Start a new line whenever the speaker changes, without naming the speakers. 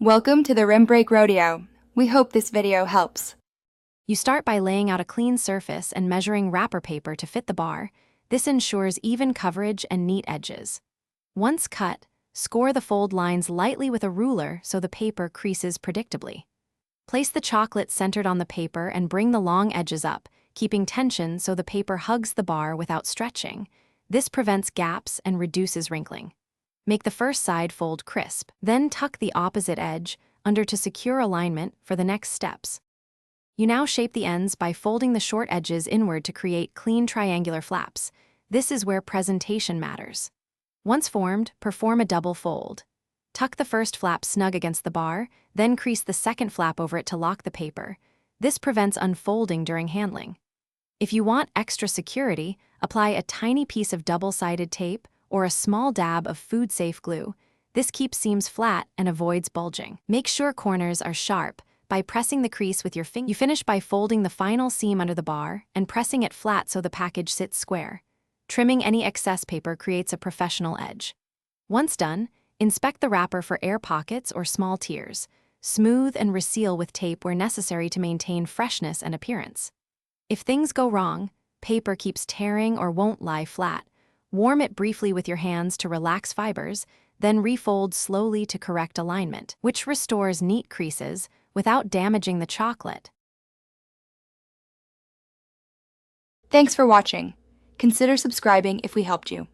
Welcome to the Rim Break Rodeo. We hope this video helps.
You start by laying out a clean surface and measuring wrapper paper to fit the bar. This ensures even coverage and neat edges. Once cut, score the fold lines lightly with a ruler so the paper creases predictably. Place the chocolate centered on the paper and bring the long edges up, keeping tension so the paper hugs the bar without stretching. This prevents gaps and reduces wrinkling. Make the first side fold crisp, then tuck the opposite edge under to secure alignment for the next steps. You now shape the ends by folding the short edges inward to create clean triangular flaps. This is where presentation matters. Once formed, perform a double fold. Tuck the first flap snug against the bar, then crease the second flap over it to lock the paper. This prevents unfolding during handling. If you want extra security, apply a tiny piece of double-sided tape or a small dab of food-safe glue. This keeps seams flat and avoids bulging. Make sure corners are sharp by pressing the crease with your finger. You finish by folding the final seam under the bar and pressing it flat so the package sits square. Trimming any excess paper creates a professional edge. Once done, inspect the wrapper for air pockets or small tears. Smooth and reseal with tape where necessary to maintain freshness and appearance. If things go wrong, paper keeps tearing or won't lie flat, warm it briefly with your hands to relax fibers, then refold slowly to correct alignment, which restores neat creases without damaging the chocolate.
Thanks for watching. Consider subscribing if we helped you.